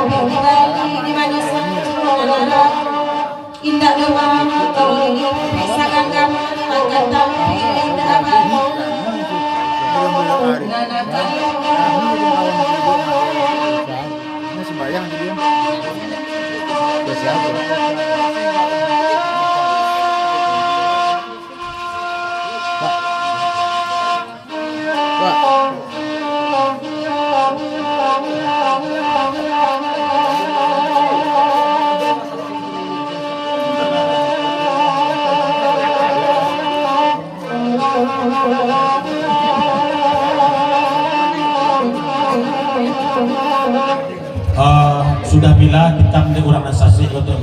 di mana sana indah doa kalau bisa gagam akan tahu indah abad sembahyang dia. Siapa? Sudah bila kita mendengar orang nasasi untuk